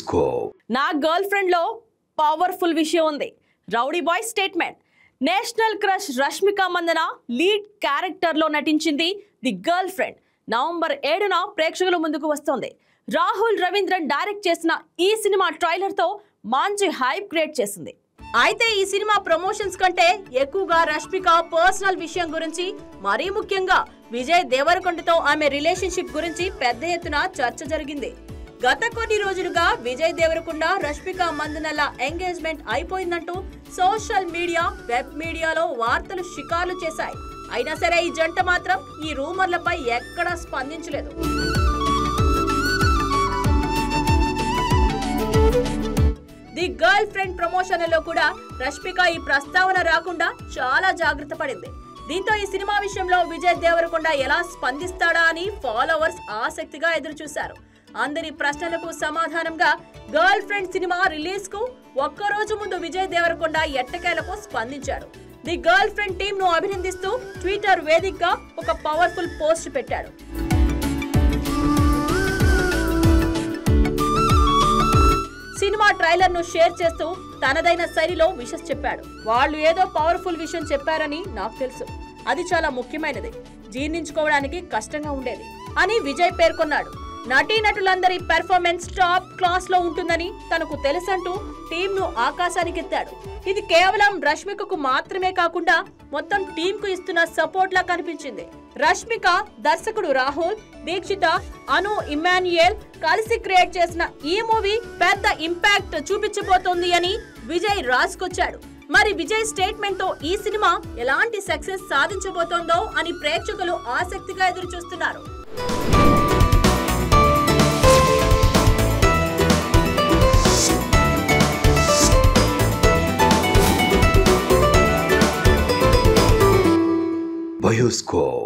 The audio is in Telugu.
Bioscope. నా గర్ల్ ఫ్రెండ్ లో పవర్ఫుల్ విషయం ఉంది. Rowdy boy statement. National crush Rashmika Mandanna lead character లో నటించింది ది గర్ల్ ఫ్రెండ్. నవంబర్ 7న ప్రేక్షకుల ముందుకు వస్తోంది. రాహుల్ రవీంద్రన్ డైరెక్ట్ చేసిన ఈ సినిమా ట్రైలర్ తో మంచి హైప్ క్రియేట్ చేసింది. అయితే ఈ సినిమా ప్రమోషన్స్ కంటే ఎక్కువగా రష్మిక పర్సనల్ విషయం గురించి, మరీ ముఖ్యంగా విజయ్ దేవరకొండతో ఆమె రిలేషన్షిప్ గురించి పెద్ద ఎత్తున చర్చ జరిగింది. గత కొన్ని రోజులుగా విజయ్ దేవరకొండ రష్మిక మందనల ఎంగేజ్మెంట్ అయిపోయిందంటూ సోషల్ మీడియా, వెబ్ మీడియాలో వార్తలు షికార్లు చేశాయి. అయినా సరే ఈ జంట మాత్రం ఈ రూమర్లపై ఎక్కడా స్పందించలేదు. ది గర్ల్ ఫ్రెండ్ ప్రమోషన్లలో కూడా రష్మిక ఈ ప్రస్తావన రాకుండా చాలా జాగ్రత్త పడింది. దీంతో ఈ సినిమా విషయంలో విజయ్ దేవరకొండ ఎలా స్పందిస్తాడా అని ఫాలోవర్స్ ఆసక్తిగా ఎదురు చూశారు. అందరి ప్రశ్నలకు సమాధానంగా గర్ల్ ఫ్రెండ్ సినిమా రిలీజ్ కు ఒక్కరోజు ముందు విజయ్ దేవరకొండ ఎట్టకేలకు స్పందించాడు. ది గర్ల్ ఫ్రెండ్ టీమ్ ను అభినందిస్తూ ట్విట్టర్ వేదికగా ఒక పవర్ఫుల్ పోస్ట్ పెట్టాడు. సినిమా ట్రైలర్ ను షేర్ చేస్తూ తనదైన శైలిలో విషెస్ చెప్పాడు. వాళ్ళు ఏదో పవర్ఫుల్ విషయం చెప్పారని నాకు తెలుసు. అది చాలా ముఖ్యమైనది, జీర్ణించుకోవడానికి కష్టంగా ఉండేది అని విజయ్ పేర్కొన్నాడు. నటీనటులందరి పెర్ఫార్మెన్స్ టాప్ క్లాస్ లో ఉంటుందని తనకు తెలుసంటూ టీమ్ ను ఆకాశానికెత్తాడు. ఇది కేవలం రష్మికకు మాత్రమే కాకుండా మొత్తం టీమ్ కు ఇస్తున్న సపోర్ట్ లా కనిపించింది. రష్మిక, దర్శకుడు రాహుల్, దీక్షిత, అను ఇమాన్యుయల్ కలిసి క్రియేట్ చేసిన ఈ మూవీ పెద్ద ఇంపాక్ట్ చూపించబోతోంది అని విజయ్ రాసుకొచ్చాడు. మరి విజయ్ స్టేట్మెంట్ తో ఈ సినిమా ఎలాంటి సక్సెస్ సాధించబోతోందో అని ప్రేక్షకులు ఆసక్తిగా ఎదురు చూస్తున్నారు. Bioscope.